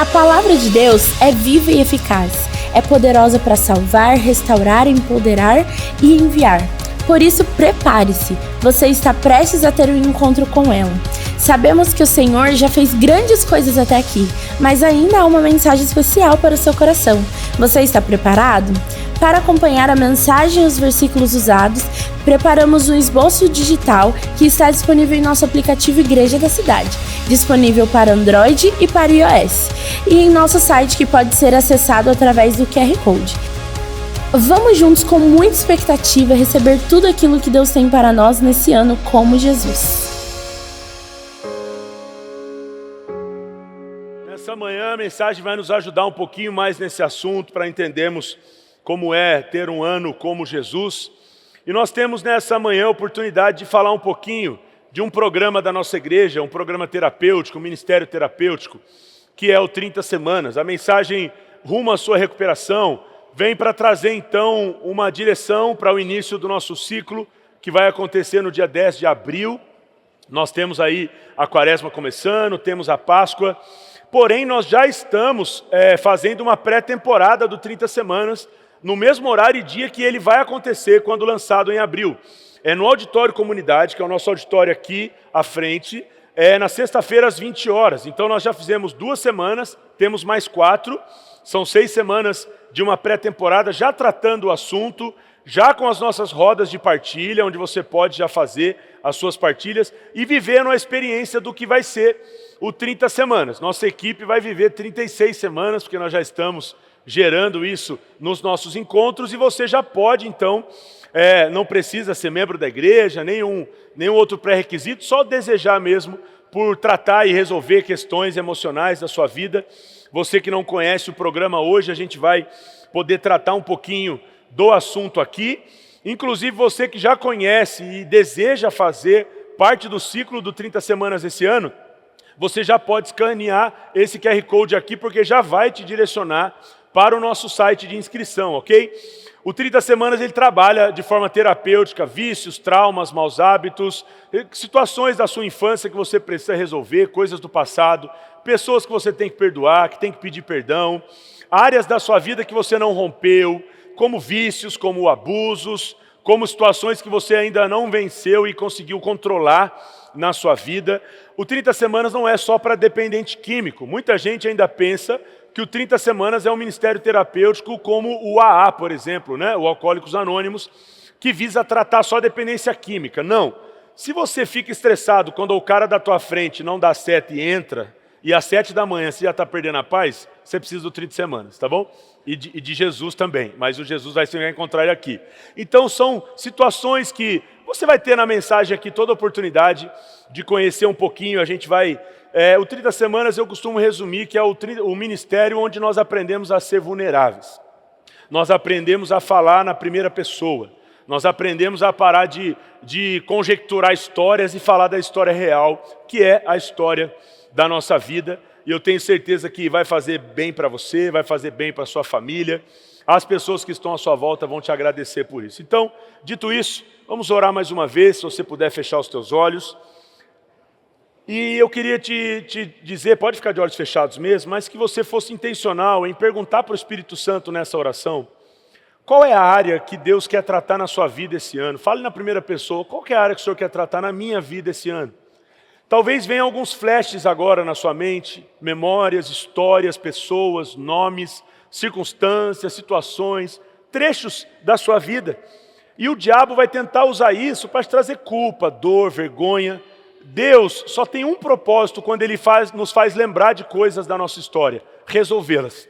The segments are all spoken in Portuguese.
A palavra de Deus é viva e eficaz, é poderosa para salvar, restaurar, empoderar e enviar. Por isso, prepare-se, você está prestes a ter um encontro com ela. Sabemos que o Senhor já fez grandes coisas até aqui, mas ainda há uma mensagem especial para o seu coração. Você está preparado? Para acompanhar a mensagem e os versículos usados, preparamos um esboço digital que está disponível em nosso aplicativo Igreja da Cidade, disponível para Android e para iOS, e em nosso site que pode ser acessado através do QR Code. Vamos juntos com muita expectativa receber tudo aquilo que Deus tem para nós nesse ano como Jesus. Nessa manhã a mensagem vai nos ajudar um pouquinho mais nesse assunto para entendermos como é ter um ano como Jesus. E nós temos nessa manhã a oportunidade de falar um pouquinho de um programa da nossa igreja, um programa terapêutico, um ministério terapêutico, que é o 30 Semanas. A mensagem rumo à sua recuperação vem para trazer então uma direção para o início do nosso ciclo, que vai acontecer no dia 10 de abril. Nós temos aí a Quaresma começando, temos a Páscoa, porém nós já estamos fazendo uma pré-temporada do 30 Semanas, no mesmo horário e dia que ele vai acontecer quando lançado em abril. É no Auditório Comunidade, que é o nosso auditório aqui à frente, na sexta-feira às 20 horas. Então nós já fizemos 2 semanas, temos mais 4, são 6 semanas de uma pré-temporada, já tratando o assunto, já com as nossas rodas de partilha, onde você pode já fazer as suas partilhas e vivendo a experiência do que vai ser o 30 Semanas. Nossa equipe vai viver 36 semanas, porque nós já estamos gerando isso nos nossos encontros, e você já pode então, não precisa ser membro da igreja, nenhum outro pré-requisito, só desejar mesmo por tratar e resolver questões emocionais da sua vida. Você que não conhece o programa hoje, a gente vai poder tratar um pouquinho do assunto aqui. Inclusive você que já conhece e deseja fazer parte do ciclo do 30 Semanas esse ano, você já pode escanear esse QR Code aqui, porque já vai te direcionar para o nosso site de inscrição, ok? O 30 Semanas ele trabalha de forma terapêutica, vícios, traumas, maus hábitos, situações da sua infância que você precisa resolver, coisas do passado, pessoas que você tem que perdoar, que tem que pedir perdão, áreas da sua vida que você não rompeu, como vícios, como abusos, como situações que você ainda não venceu e conseguiu controlar na sua vida. O 30 Semanas não é só para dependente químico. Muita gente ainda pensa que o 30 Semanas é um ministério terapêutico como o AA, por exemplo, né? O Alcoólicos Anônimos, que visa tratar só a dependência química. Não. Se você fica estressado quando o cara da tua frente não dá seta e entra, e às 7 da manhã você já está perdendo a paz, você precisa do 30 Semanas, tá bom? E de Jesus também, mas o Jesus você vai encontrar ele aqui. Então são situações que você vai ter na mensagem aqui toda a oportunidade de conhecer um pouquinho. A gente vai... o 30 Semanas eu costumo resumir que é o ministério onde nós aprendemos a ser vulneráveis. Nós aprendemos a falar na primeira pessoa. Nós aprendemos a parar de conjecturar histórias e falar da história real, que é a história da nossa vida. E eu tenho certeza que vai fazer bem para você, vai fazer bem para a sua família. As pessoas que estão à sua volta vão te agradecer por isso. Então, dito isso, vamos orar mais uma vez, se você puder fechar os teus olhos. E eu queria te dizer, pode ficar de olhos fechados mesmo, mas que você fosse intencional em perguntar para o Espírito Santo nessa oração, qual é a área que Deus quer tratar na sua vida esse ano? Fale na primeira pessoa, qual que é a área que o Senhor quer tratar na minha vida esse ano? Talvez venham alguns flashes agora na sua mente, memórias, histórias, pessoas, nomes, circunstâncias, situações, trechos da sua vida. E o diabo vai tentar usar isso para te trazer culpa, dor, vergonha. Deus só tem um propósito quando Ele nos faz lembrar de coisas da nossa história, resolvê-las.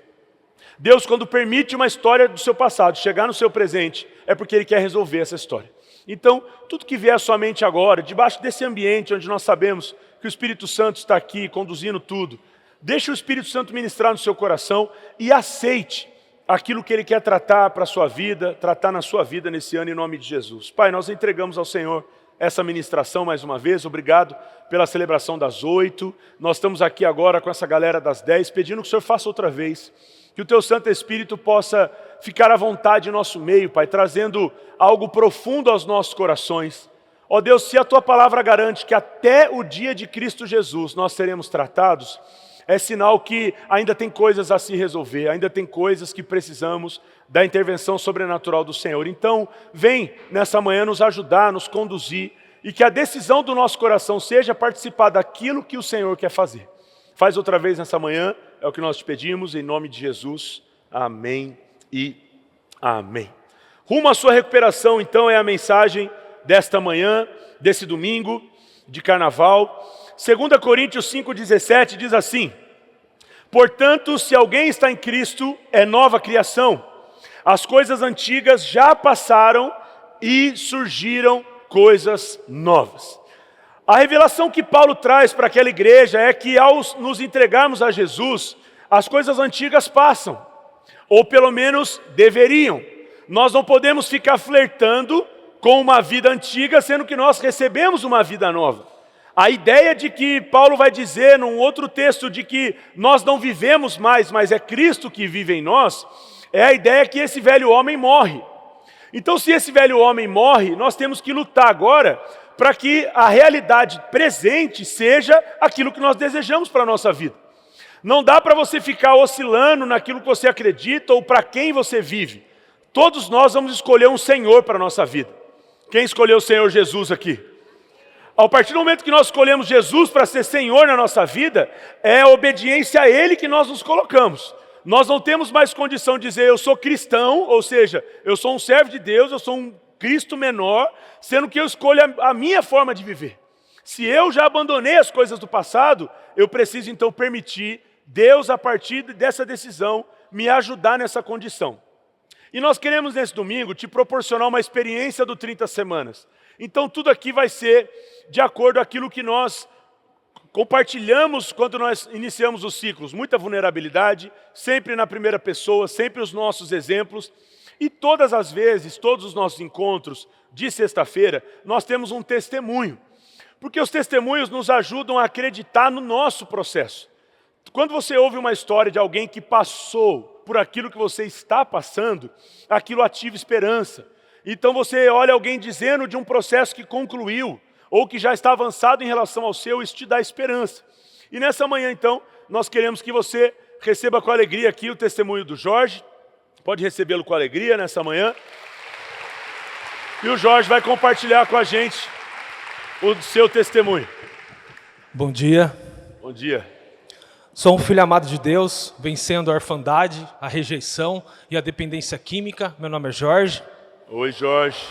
Deus, quando permite uma história do seu passado chegar no seu presente, é porque Ele quer resolver essa história. Então, tudo que vier à sua mente agora, debaixo desse ambiente onde nós sabemos que o Espírito Santo está aqui conduzindo tudo, deixe o Espírito Santo ministrar no seu coração e aceite aquilo que Ele quer tratar para a sua vida, tratar na sua vida nesse ano em nome de Jesus. Pai, nós entregamos ao Senhor essa ministração mais uma vez, obrigado pela celebração das 8, nós estamos aqui agora com essa galera das 10, pedindo que o Senhor faça outra vez, que o Teu Santo Espírito possa ficar à vontade em nosso meio, Pai, trazendo algo profundo aos nossos corações. Ó Deus, se a Tua palavra garante que até o dia de Cristo Jesus nós seremos tratados, é sinal que ainda tem coisas a se resolver, ainda tem coisas que precisamos da intervenção sobrenatural do Senhor. Então, vem nessa manhã nos ajudar, nos conduzir, e que a decisão do nosso coração seja participar daquilo que o Senhor quer fazer. Faz outra vez nessa manhã, é o que nós te pedimos, em nome de Jesus. Amém e amém. Rumo à sua recuperação, então, é a mensagem desta manhã, desse domingo de carnaval. 2 Coríntios 5,17 diz assim: portanto, se alguém está em Cristo, é nova criação. As coisas antigas já passaram e surgiram coisas novas. A revelação que Paulo traz para aquela igreja é que ao nos entregarmos a Jesus, as coisas antigas passam, ou pelo menos deveriam. Nós não podemos ficar flertando com uma vida antiga, sendo que nós recebemos uma vida nova. A ideia de que Paulo vai dizer num outro texto de que nós não vivemos mais, mas é Cristo que vive em nós, é a ideia que esse velho homem morre. Então, se esse velho homem morre, nós temos que lutar agora para que a realidade presente seja aquilo que nós desejamos para a nossa vida. Não dá para você ficar oscilando naquilo que você acredita ou para quem você vive. Todos nós vamos escolher um Senhor para a nossa vida. Quem escolheu o Senhor Jesus aqui? A partir do momento que nós escolhemos Jesus para ser Senhor na nossa vida, é a obediência a Ele que nós nos colocamos. Nós não temos mais condição de dizer eu sou cristão, ou seja, eu sou um servo de Deus, eu sou um Cristo menor, sendo que eu escolho a minha forma de viver. Se eu já abandonei as coisas do passado, eu preciso então permitir Deus, a partir dessa decisão, me ajudar nessa condição. E nós queremos nesse domingo te proporcionar uma experiência do 30 semanas. Então tudo aqui vai ser de acordo com aquilo que nós compartilhamos quando nós iniciamos os ciclos. Muita vulnerabilidade, sempre na primeira pessoa, sempre os nossos exemplos. E todas as vezes, todos os nossos encontros de sexta-feira, nós temos um testemunho. Porque os testemunhos nos ajudam a acreditar no nosso processo. Quando você ouve uma história de alguém que passou por aquilo que você está passando, aquilo ativa esperança. Então você olha alguém dizendo de um processo que concluiu, ou que já está avançado em relação ao seu, isso te dá esperança. E nessa manhã, então, nós queremos que você receba com alegria aqui o testemunho do Jorge. Pode recebê-lo com alegria nessa manhã. E o Jorge vai compartilhar com a gente o seu testemunho. Bom dia. Bom dia. Sou um filho amado de Deus, vencendo a orfandade, a rejeição e a dependência química. Meu nome é Jorge. Oi, Jorge.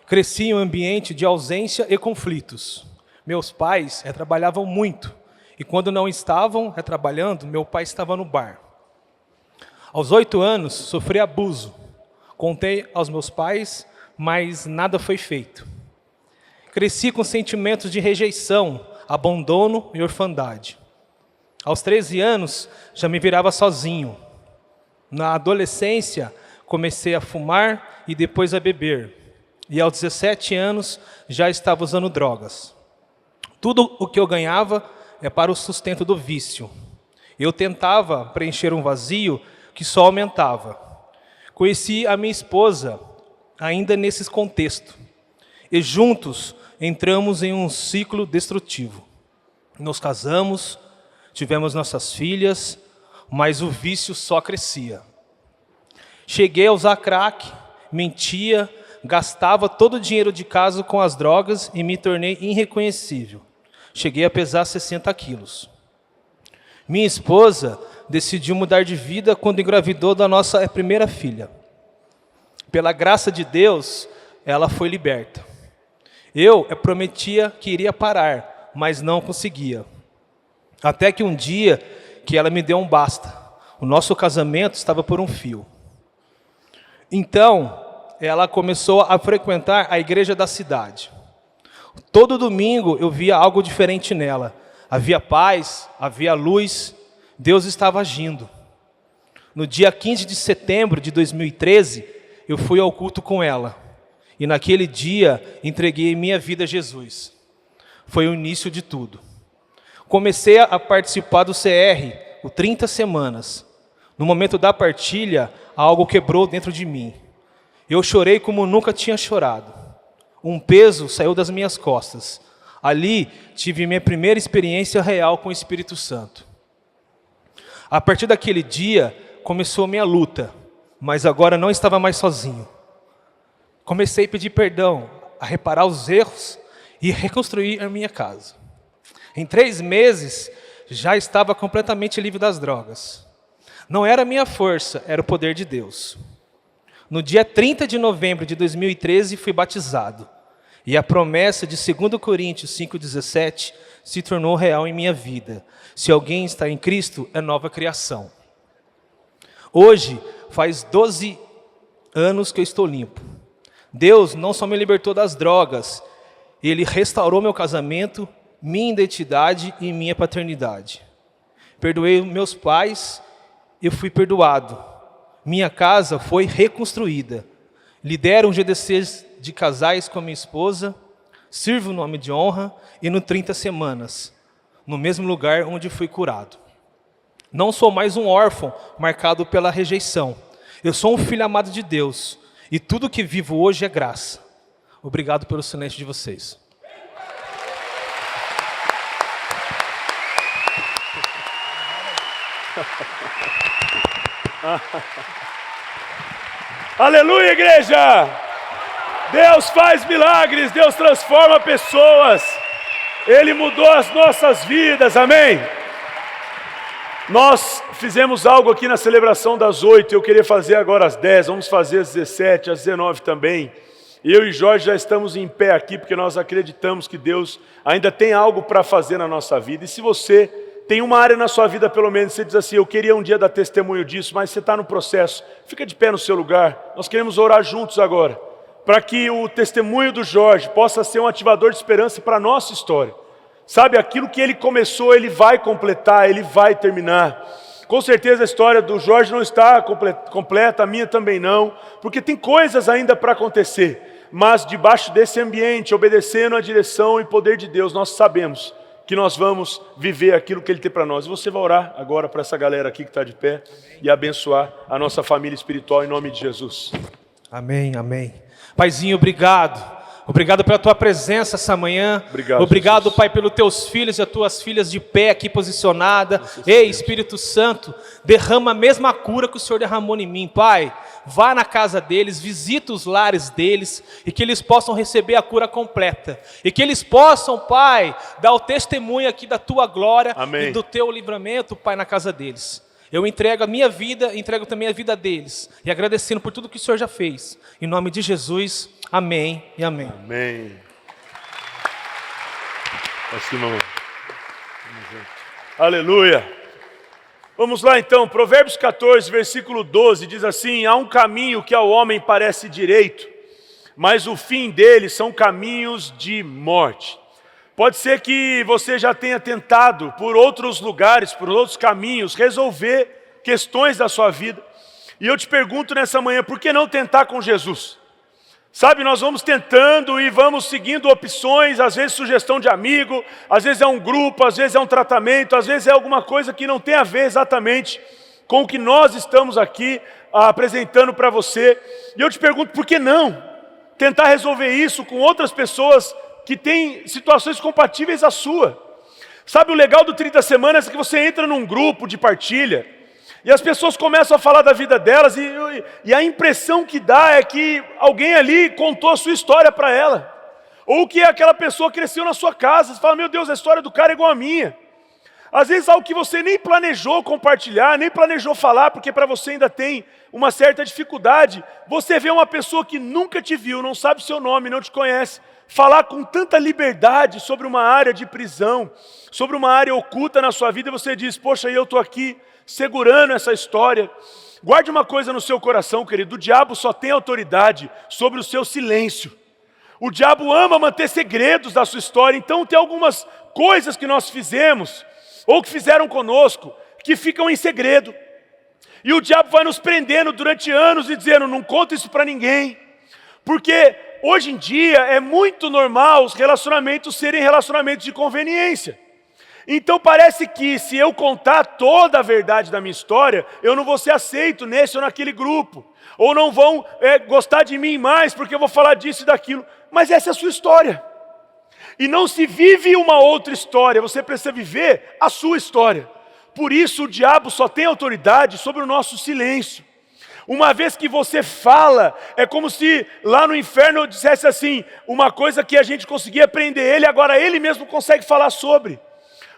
Cresci em um ambiente de ausência e conflitos. Meus pais trabalhavam muito. E quando não estavam trabalhando, meu pai estava no bar. Aos 8 anos, sofri abuso. Contei aos meus pais, mas nada foi feito. Cresci com sentimentos de rejeição, abandono e orfandade. Aos 13 anos, já me virava sozinho. Na adolescência, comecei a fumar e depois a beber. E aos 17 anos, já estava usando drogas. Tudo o que eu ganhava é para o sustento do vício. Eu tentava preencher um vazio que só aumentava. Conheci a minha esposa ainda nesse contexto. E juntos entramos em um ciclo destrutivo. Nos casamos, tivemos nossas filhas, mas o vício só crescia. Cheguei a usar crack, mentia, gastava todo o dinheiro de casa com as drogas e me tornei irreconhecível. Cheguei a pesar 60 quilos. Minha esposa decidiu mudar de vida quando engravidou da nossa primeira filha. Pela graça de Deus, ela foi liberta. Eu prometia que iria parar, mas não conseguia. Até que um dia que ela me deu um basta. O nosso casamento estava por um fio. Então, ela começou a frequentar a igreja da cidade. Todo domingo eu via algo diferente nela. Havia paz, havia luz, Deus estava agindo. No dia 15 de setembro de 2013, eu fui ao culto com ela. E naquele dia, entreguei minha vida a Jesus. Foi o início de tudo. Comecei a participar do CR, o 30 semanas. No momento da partilha, algo quebrou dentro de mim. Eu chorei como nunca tinha chorado. Um peso saiu das minhas costas. Ali, tive minha primeira experiência real com o Espírito Santo. A partir daquele dia, começou a minha luta, mas agora não estava mais sozinho. Comecei a pedir perdão, a reparar os erros e reconstruir a minha casa. Em 3 meses, já estava completamente livre das drogas. Não era a minha força, era o poder de Deus. No dia 30 de novembro de 2013, fui batizado. E a promessa de 2 Coríntios 5,17 se tornou real em minha vida. Se alguém está em Cristo, é nova criação. Hoje, faz 12 anos que eu estou limpo. Deus não só me libertou das drogas, Ele restaurou meu casamento, minha identidade e minha paternidade. Perdoei meus pais, eu fui perdoado. Minha casa foi reconstruída. Lidero um GDC de casais com a minha esposa, sirvo no nome de honra e no 30 semanas, no mesmo lugar onde fui curado. Não sou mais um órfão marcado pela rejeição. Eu sou um filho amado de Deus e tudo que vivo hoje é graça. Obrigado pelo silêncio de vocês. Aleluia, igreja! Deus faz milagres, Deus transforma pessoas. Ele mudou as nossas vidas, amém? Nós fizemos algo aqui na celebração das 8, eu queria fazer agora às 10, vamos fazer às 17, às 19 também. Eu e Jorge já estamos em pé aqui, porque nós acreditamos que Deus ainda tem algo para fazer na nossa vida. E se você tem uma área na sua vida, pelo menos, você diz assim, eu queria um dia dar testemunho disso, mas você está no processo, fica de pé no seu lugar. Nós queremos orar juntos agora, para que o testemunho do Jorge possa ser um ativador de esperança para a nossa história. Sabe, aquilo que ele começou, ele vai completar, ele vai terminar. Com certeza a história do Jorge não está completa, a minha também não, porque tem coisas ainda para acontecer. Mas debaixo desse ambiente, obedecendo a direção e poder de Deus, nós sabemos que nós vamos viver aquilo que Ele tem para nós. E você vai orar agora para essa galera aqui que está de pé e abençoar a nossa família espiritual em nome de Jesus. Amém, amém. Paizinho, obrigado. Obrigado pela tua presença essa manhã. Obrigado, Jesus. Pai, pelos teus filhos e as tuas filhas de pé aqui posicionada. Ei, Espírito Santo, derrama a mesma cura que o Senhor derramou em mim, Pai. Vá na casa deles, visita os lares deles e que eles possam receber a cura completa. E que eles possam, Pai, dar o testemunho aqui da tua glória. Amém. E do teu livramento, Pai, na casa deles. Eu entrego a minha vida, entrego também a vida deles. E agradecendo por tudo que o Senhor já fez. Em nome de Jesus, amém e amém. Amém. Assim, mamãe. Aleluia. Vamos lá então, Provérbios 14, versículo 12, diz assim, há um caminho que ao homem parece direito, mas o fim dele são caminhos de morte. Pode ser que você já tenha tentado por outros lugares, por outros caminhos, resolver questões da sua vida. E eu te pergunto nessa manhã, por que não tentar com Jesus? Sabe, nós vamos tentando e vamos seguindo opções, às vezes sugestão de amigo, às vezes é um grupo, às vezes é um tratamento, às vezes é alguma coisa que não tem a ver exatamente com o que nós estamos aqui apresentando para você. E eu te pergunto, por que não tentar resolver isso com outras pessoas que têm situações compatíveis à sua? Sabe, o legal do 30 Semanas é que você entra num grupo de partilha e as pessoas começam a falar da vida delas e a impressão que dá é que alguém ali contou a sua história para ela. Ou que aquela pessoa cresceu na sua casa. Você fala, meu Deus, a história do cara é igual a minha. Às vezes algo que você nem planejou compartilhar, nem planejou falar, porque para você ainda tem uma certa dificuldade. Você vê uma pessoa que nunca te viu, não sabe seu nome, não te conhece, falar com tanta liberdade sobre uma área de prisão, sobre uma área oculta na sua vida, e você diz, poxa, eu estou aqui segurando essa história. Guarde uma coisa no seu coração, querido, o diabo só tem autoridade sobre o seu silêncio. O diabo ama manter segredos da sua história, então tem algumas coisas que nós fizemos, ou que fizeram conosco, que ficam em segredo. E o diabo vai nos prendendo durante anos e dizendo, não conta isso para ninguém. Porque hoje em dia é muito normal os relacionamentos serem relacionamentos de conveniência. Então parece que se eu contar toda a verdade da minha história, eu não vou ser aceito nesse ou naquele grupo. Ou não vão gostar de mim mais porque eu vou falar disso e daquilo. Mas essa é a sua história. E não se vive uma outra história, você precisa viver a sua história. Por isso o diabo só tem autoridade sobre o nosso silêncio. Uma vez que você fala, é como se lá no inferno eu dissesse assim, uma coisa que a gente conseguia prender ele, agora ele mesmo consegue falar sobre.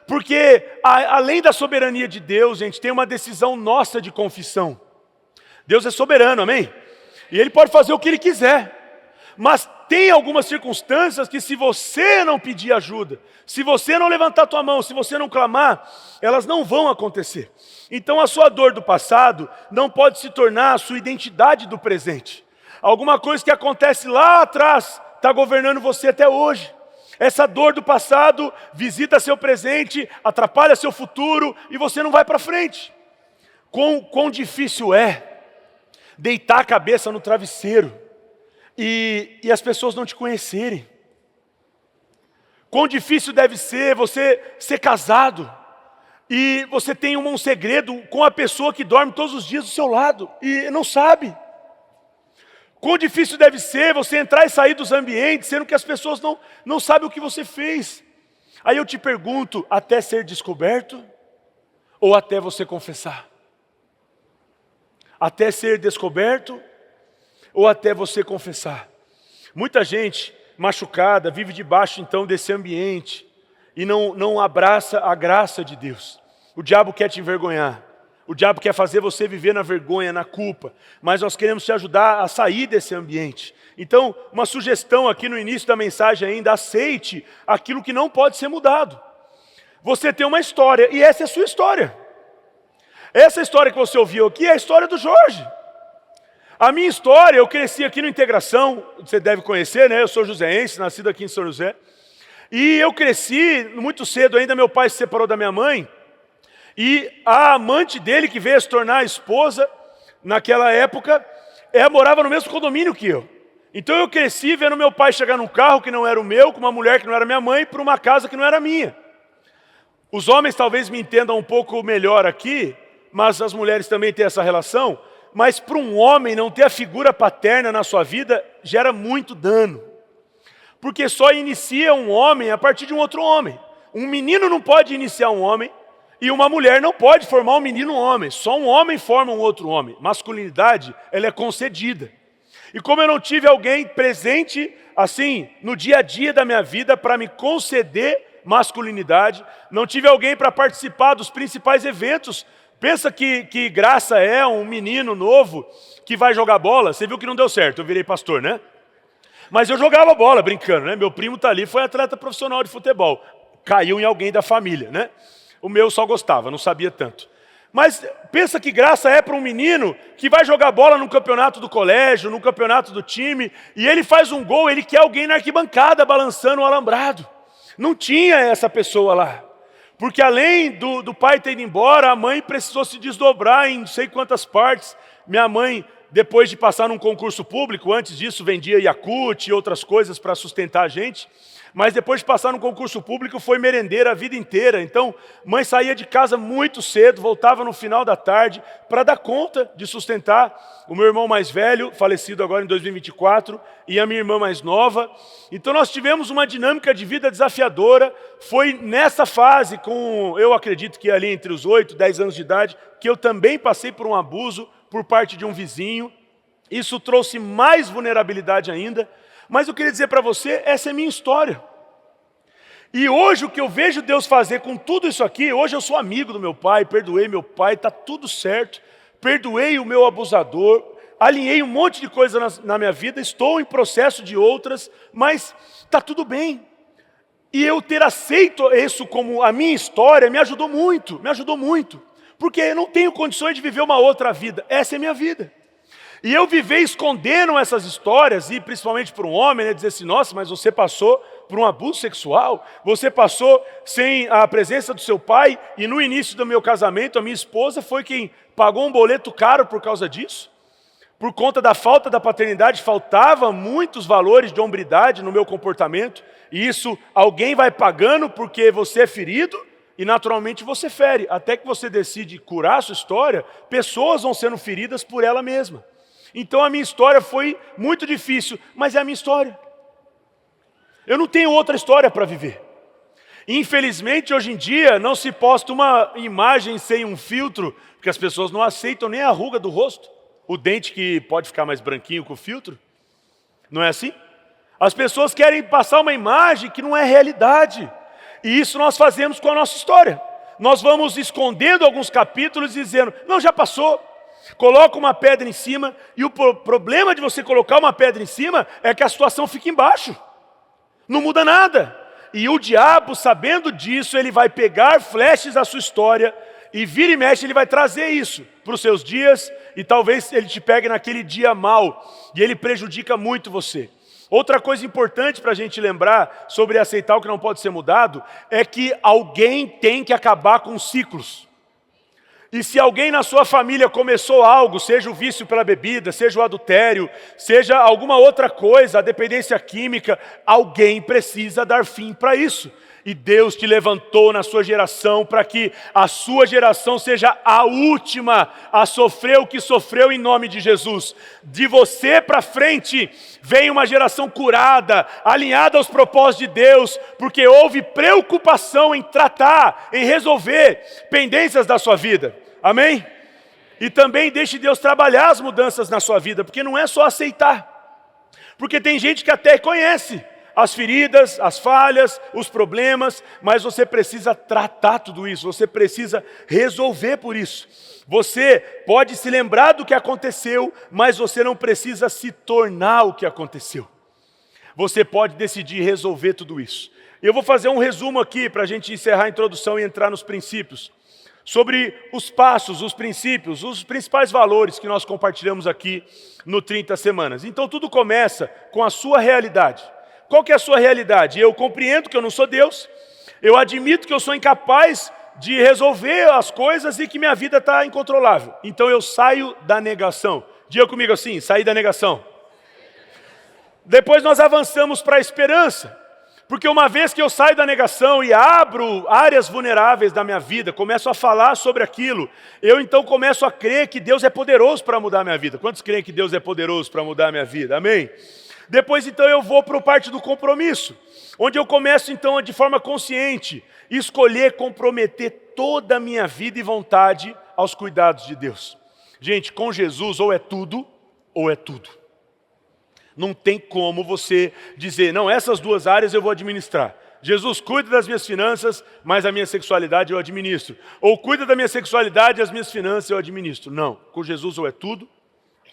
Porque além da soberania de Deus, gente, tem uma decisão nossa de confissão. Deus é soberano, amém? E Ele pode fazer o que Ele quiser. Mas tem algumas circunstâncias que se você não pedir ajuda, se você não levantar a tua mão, se você não clamar, elas não vão acontecer. Então a sua dor do passado não pode se tornar a sua identidade do presente. Alguma coisa que acontece lá atrás está governando você até hoje. Essa dor do passado visita seu presente, atrapalha seu futuro e você não vai para frente. Quão difícil é deitar a cabeça no travesseiro e as pessoas não te conhecerem. Quão difícil deve ser você ser casado e você tem um segredo com a pessoa que dorme todos os dias do seu lado e não sabe. Quão difícil deve ser você entrar e sair dos ambientes, sendo que as pessoas não sabem o que você fez. Aí eu te pergunto, até ser descoberto ou até você confessar? Até ser descoberto ou até você confessar? Muita gente machucada vive debaixo então desse ambiente e não abraça a graça de Deus. O diabo quer te envergonhar. O diabo quer fazer você viver na vergonha, na culpa. Mas nós queremos te ajudar a sair desse ambiente. Então, uma sugestão aqui no início da mensagem ainda, aceite aquilo que não pode ser mudado. Você tem uma história e essa é a sua história. Essa história que você ouviu aqui é a história do Jorge. A minha história, eu cresci aqui no Integração, você deve conhecer, né? Eu sou joseense, nascido aqui em São José. E eu cresci muito cedo ainda, meu pai se separou da minha mãe. E a amante dele, que veio a se tornar a esposa, naquela época, morava no mesmo condomínio que eu. Então eu cresci vendo meu pai chegar num carro que não era o meu, com uma mulher que não era minha mãe, para uma casa que não era minha. Os homens talvez me entendam um pouco melhor aqui, mas as mulheres também têm essa relação. Mas para um homem não ter a figura paterna na sua vida, gera muito dano. Porque só inicia um homem a partir de um outro homem. Um menino não pode iniciar um homem, e uma mulher não pode formar um menino homem. Só um homem forma um outro homem. Masculinidade, ela é concedida. E como eu não tive alguém presente, assim, no dia a dia da minha vida, para me conceder masculinidade, não tive alguém para participar dos principais eventos. Pensa que graça é um menino novo que vai jogar bola. Você viu que não deu certo, eu virei pastor, né? Mas eu jogava bola, brincando, né? Meu primo tá ali, foi atleta profissional de futebol. Caiu em alguém da família, né? O meu só gostava, não sabia tanto. Mas pensa que graça é para um menino que vai jogar bola no campeonato do colégio, no campeonato do time, e ele faz um gol, ele quer alguém na arquibancada balançando o alambrado. Não tinha essa pessoa lá. Porque além do pai ter ido embora, a mãe precisou se desdobrar em não sei quantas partes. Minha mãe, depois de passar num concurso público, antes disso vendia Yakult e outras coisas para sustentar a gente. Mas depois de passar no concurso público, foi merendeira a vida inteira. Então, mãe saía de casa muito cedo, voltava no final da tarde, para dar conta de sustentar o meu irmão mais velho, falecido agora em 2024, e a minha irmã mais nova. Então nós tivemos uma dinâmica de vida desafiadora. Foi nessa fase, eu acredito que ali entre os 8 e 10 anos de idade, que eu também passei por um abuso por parte de um vizinho. Isso trouxe mais vulnerabilidade ainda. Mas eu queria dizer para você, essa é a minha história. E hoje o que eu vejo Deus fazer com tudo isso aqui, hoje eu sou amigo do meu pai, perdoei meu pai, está tudo certo. Perdoei o meu abusador, alinhei um monte de coisa na minha vida, estou em processo de outras, mas está tudo bem. E eu ter aceito isso como a minha história me ajudou muito. Porque eu não tenho condições de viver uma outra vida, essa é a minha vida. E eu viver escondendo essas histórias, e principalmente para um homem, né, dizer assim, nossa, mas você passou por um abuso sexual, você passou sem a presença do seu pai, e no início do meu casamento, a minha esposa foi quem pagou um boleto caro por causa disso. Por conta da falta da paternidade, faltavam muitos valores de hombridade no meu comportamento, e isso alguém vai pagando porque você é ferido, e naturalmente você fere. Até que você decide curar a sua história, pessoas vão sendo feridas por ela mesma. Então a minha história foi muito difícil, mas é a minha história. Eu não tenho outra história para viver. Infelizmente, hoje em dia, não se posta uma imagem sem um filtro, porque as pessoas não aceitam nem a ruga do rosto. O dente que pode ficar mais branquinho com o filtro. Não é assim? As pessoas querem passar uma imagem que não é realidade. E isso nós fazemos com a nossa história. Nós vamos escondendo alguns capítulos e dizendo, não, já passou. Coloca uma pedra em cima, e o problema de você colocar uma pedra em cima é que a situação fica embaixo. Não muda nada. E o diabo, sabendo disso, ele vai pegar flashes da sua história e vira e mexe, ele vai trazer isso para os seus dias, e talvez ele te pegue naquele dia mal, e ele prejudica muito você. Outra coisa importante para a gente lembrar sobre aceitar o que não pode ser mudado, é que alguém tem que acabar com os ciclos. E se alguém na sua família começou algo, seja o vício pela bebida, seja o adultério, seja alguma outra coisa, a dependência química, alguém precisa dar fim para isso. E Deus te levantou na sua geração para que a sua geração seja a última a sofrer o que sofreu em nome de Jesus. De você para frente vem uma geração curada, alinhada aos propósitos de Deus, porque houve preocupação em tratar, em resolver pendências da sua vida. Amém? E também deixe Deus trabalhar as mudanças na sua vida, porque não é só aceitar. Porque tem gente que até conhece as feridas, as falhas, os problemas, mas você precisa tratar tudo isso, você precisa resolver por isso. Você pode se lembrar do que aconteceu, mas você não precisa se tornar o que aconteceu. Você pode decidir resolver tudo isso. Eu vou fazer um resumo aqui para a gente encerrar a introdução e entrar nos princípios. Sobre os passos, os princípios, os principais valores que nós compartilhamos aqui no 30 Semanas. Então tudo começa com a sua realidade. Qual que é a sua realidade? Eu compreendo que eu não sou Deus, eu admito que eu sou incapaz de resolver as coisas e que minha vida está incontrolável. Então eu saio da negação. Diga comigo assim, sair da negação. Depois nós avançamos para a esperança. Porque uma vez que eu saio da negação e abro áreas vulneráveis da minha vida, começo a falar sobre aquilo, eu então começo a crer que Deus é poderoso para mudar a minha vida. Quantos creem que Deus é poderoso para mudar a minha vida? Amém? Depois então eu vou para a parte do compromisso, onde eu começo então de forma consciente, escolher comprometer toda a minha vida e vontade aos cuidados de Deus. Gente, com Jesus ou é tudo, ou é tudo. Não tem como você dizer, não, essas duas áreas eu vou administrar. Jesus cuida das minhas finanças, mas a minha sexualidade eu administro. Ou cuida da minha sexualidade e as minhas finanças eu administro. Não, com Jesus ou é tudo,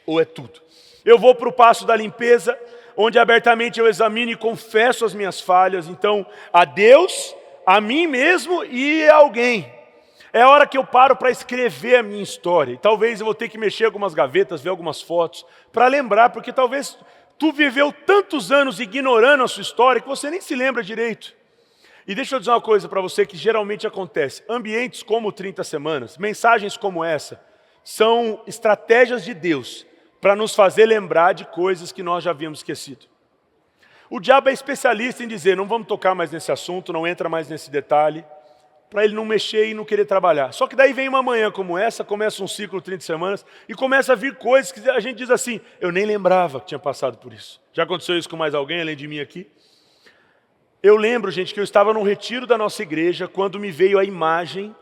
ou é tudo. Eu vou para o passo da limpeza, onde abertamente eu examino e confesso as minhas falhas. Então, a Deus, a mim mesmo e a alguém. É a hora que eu paro para escrever a minha história. E talvez eu vou ter que mexer algumas gavetas, ver algumas fotos, para lembrar, porque talvez tu viveu tantos anos ignorando a sua história que você nem se lembra direito. E deixa eu dizer uma coisa para você que geralmente acontece. Ambientes como 30 Semanas, mensagens como essa, são estratégias de Deus para nos fazer lembrar de coisas que nós já havíamos esquecido. O diabo é especialista em dizer, não vamos tocar mais nesse assunto, não entra mais nesse detalhe, para ele não mexer e não querer trabalhar. Só que daí vem uma manhã como essa, começa um ciclo 30 semanas, e começa a vir coisas que a gente diz assim, eu nem lembrava que tinha passado por isso. Já aconteceu isso com mais alguém, além de mim aqui? Eu lembro, gente, que eu estava num retiro da nossa igreja, quando me veio a imagem,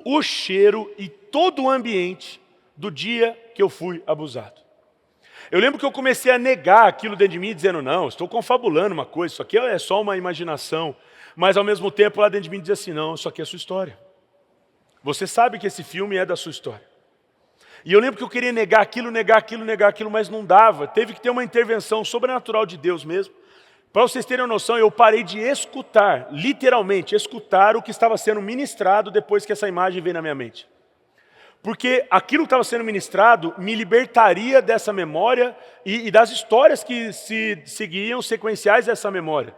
o cheiro e todo o ambiente do dia que eu fui abusado. Eu lembro que eu comecei a negar aquilo dentro de mim, dizendo, não, estou confabulando uma coisa, isso aqui é só uma imaginação. Mas ao mesmo tempo lá dentro de mim dizia assim, não, isso aqui é a sua história. Você sabe que esse filme é da sua história. E eu lembro que eu queria negar aquilo, mas não dava. Teve que ter uma intervenção sobrenatural de Deus mesmo. Para vocês terem uma noção, eu parei de escutar, literalmente, escutar o que estava sendo ministrado depois que essa imagem veio na minha mente. Porque aquilo que estava sendo ministrado me libertaria dessa memória e das histórias que se seguiam sequenciais dessa memória.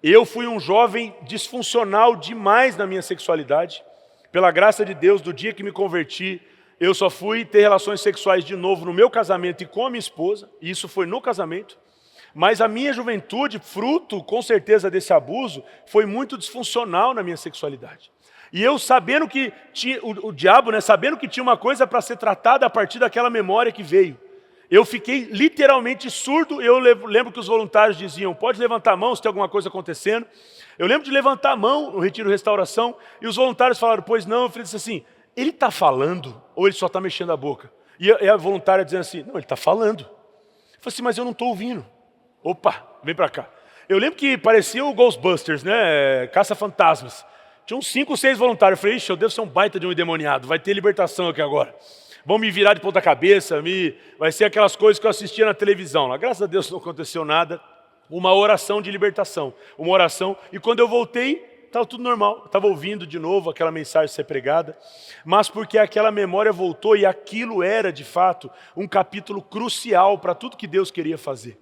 Eu fui um jovem disfuncional demais na minha sexualidade. Pela graça de Deus, do dia que me converti, eu só fui ter relações sexuais de novo no meu casamento e com a minha esposa. E isso foi no casamento. Mas a minha juventude, fruto com certeza desse abuso, foi muito disfuncional na minha sexualidade. E eu sabendo que tinha, o diabo, sabendo que tinha uma coisa para ser tratada a partir daquela memória que veio. Eu fiquei literalmente surdo. Eu lembro que os voluntários diziam, pode levantar a mão se tem alguma coisa acontecendo. Eu lembro de levantar a mão no Retiro Restauração, e os voluntários falaram, pois não. Eu falei assim, ele está falando ou ele só está mexendo a boca? E a voluntária dizendo assim, não, ele está falando. Eu falei assim, mas eu não estou ouvindo. Opa, vem para cá. Eu lembro que parecia o Ghostbusters, né? Caça-fantasmas. Tinha uns 5 ou 6 voluntários. Eu falei, ixi, eu devo ser um baita de um endemoniado. Vai ter libertação aqui agora. Vão me virar de ponta cabeça. Vai ser aquelas coisas que eu assistia na televisão. Lá, graças a Deus não aconteceu nada. Uma oração de libertação. Uma oração. E quando eu voltei, estava tudo normal. Estava ouvindo de novo aquela mensagem ser pregada. Mas porque aquela memória voltou e aquilo era, de fato, um capítulo crucial para tudo que Deus queria fazer.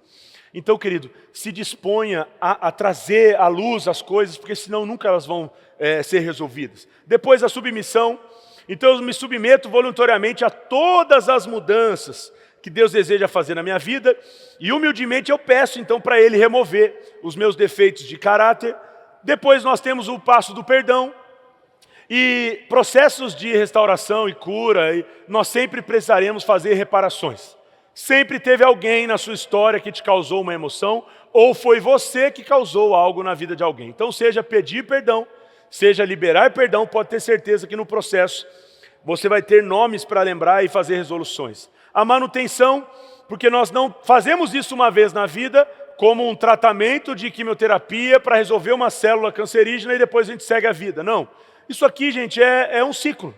Então, querido, se disponha a trazer à luz as coisas, porque senão nunca elas vão ser resolvidas. Depois a submissão. Então eu me submeto voluntariamente a todas as mudanças que Deus deseja fazer na minha vida. E humildemente eu peço então para Ele remover os meus defeitos de caráter. Depois nós temos o passo do perdão. E processos de restauração e cura, e nós sempre precisaremos fazer reparações. Sempre teve alguém na sua história que te causou uma emoção, ou foi você que causou algo na vida de alguém. Então seja pedir perdão, seja liberar perdão, pode ter certeza que no processo você vai ter nomes para lembrar e fazer resoluções. A manutenção, porque nós não fazemos isso uma vez na vida, como um tratamento de quimioterapia para resolver uma célula cancerígena e depois a gente segue a vida. Não, isso aqui, gente, é um ciclo.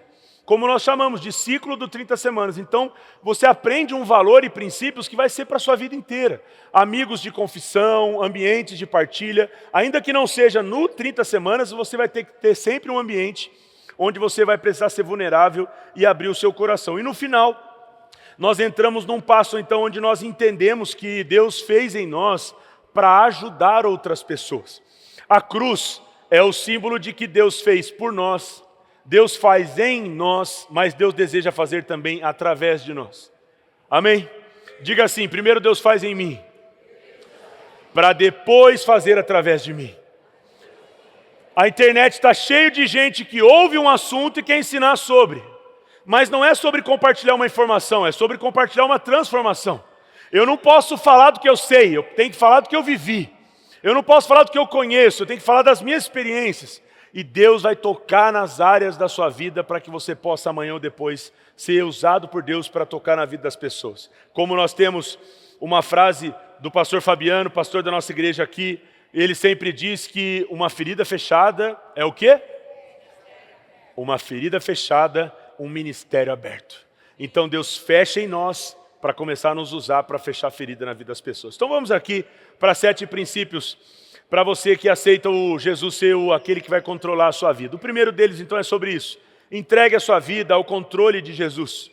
Como nós chamamos de ciclo do 30 semanas. Então, você aprende um valor e princípios que vai ser para a sua vida inteira. Amigos de confissão, ambientes de partilha. Ainda que não seja no 30 semanas, você vai ter que ter sempre um ambiente onde você vai precisar ser vulnerável e abrir o seu coração. E no final, nós entramos num passo então onde nós entendemos que Deus fez em nós para ajudar outras pessoas. A cruz é o símbolo de que Deus fez por nós. Deus faz em nós, mas Deus deseja fazer também através de nós. Amém? Diga assim, primeiro Deus faz em mim, para depois fazer através de mim. A internet está cheia de gente que ouve um assunto e quer ensinar sobre. Mas não é sobre compartilhar uma informação, é sobre compartilhar uma transformação. Eu não posso falar do que eu sei, eu tenho que falar do que eu vivi. Eu não posso falar do que eu conheço, eu tenho que falar das minhas experiências. E Deus vai tocar nas áreas da sua vida para que você possa amanhã ou depois ser usado por Deus para tocar na vida das pessoas. Como nós temos uma frase do pastor Fabiano, pastor da nossa igreja aqui, ele sempre diz que uma ferida fechada é o quê? Uma ferida fechada, um ministério aberto. Então Deus fecha em nós para começar a nos usar para fechar a ferida na vida das pessoas. Então vamos aqui para 7 princípios para você que aceita o Jesus ser aquele que vai controlar a sua vida. O primeiro deles, então, é sobre isso. Entregue a sua vida ao controle de Jesus.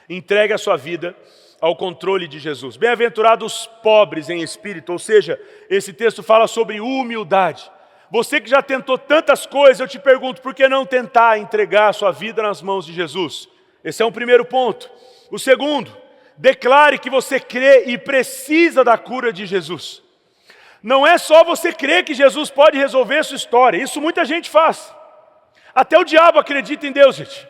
Entregue a sua vida ao controle de Jesus. Bem-aventurados os pobres em espírito, ou seja, esse texto fala sobre humildade. Você que já tentou tantas coisas, eu te pergunto, por que não tentar entregar a sua vida nas mãos de Jesus? Esse é um primeiro ponto. O segundo, declare que você crê e precisa da cura de Jesus. Não é só você crer que Jesus pode resolver a sua história. Isso muita gente faz. Até o diabo acredita em Deus, gente.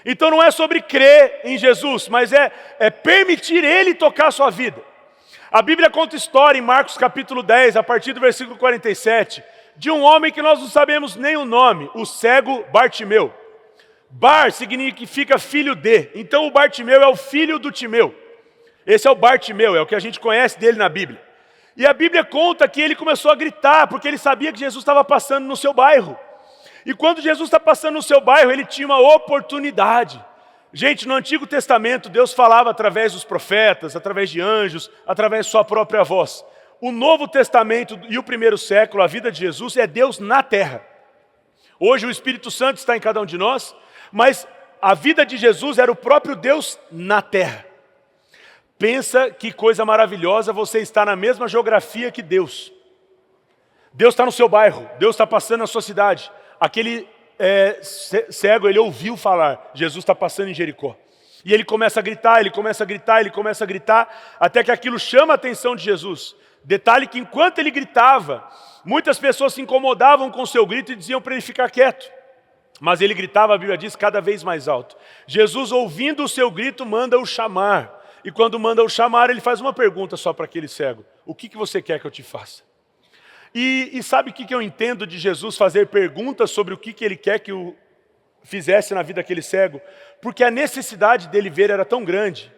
Então não é sobre crer em Jesus, mas é permitir Ele tocar a sua vida. A Bíblia conta história em Marcos capítulo 10, a partir do versículo 47, de um homem que nós não sabemos nem o nome, o cego Bartimeu. Bar significa filho de. Então o Bartimeu é o filho do Timeu. Esse é o Bartimeu, é o que a gente conhece dele na Bíblia. E a Bíblia conta que ele começou a gritar, porque ele sabia que Jesus estava passando no seu bairro. E quando Jesus está passando no seu bairro, ele tinha uma oportunidade. Gente, no Antigo Testamento, Deus falava através dos profetas, através de anjos, através de sua própria voz. O Novo Testamento e o primeiro século, a vida de Jesus, é Deus na terra. Hoje o Espírito Santo está em cada um de nós, mas a vida de Jesus era o próprio Deus na terra. Pensa que coisa maravilhosa você está na mesma geografia que Deus. Deus está no seu bairro, Deus está passando na sua cidade. Aquele cego, ele ouviu falar, Jesus está passando em Jericó. E ele começa a gritar, ele começa a gritar, ele começa a gritar, até que aquilo chama a atenção de Jesus. Detalhe que enquanto ele gritava, muitas pessoas se incomodavam com o seu grito e diziam para ele ficar quieto. Mas ele gritava, a Bíblia diz, cada vez mais alto. Jesus, ouvindo o seu grito, manda-o chamar. e quando manda o chamar, ele faz uma pergunta só para aquele cego: o que você quer que eu te faça? E sabe o que eu entendo de Jesus fazer perguntas sobre o que ele quer que o fizesse na vida daquele cego? Porque a necessidade dele ver era tão grande,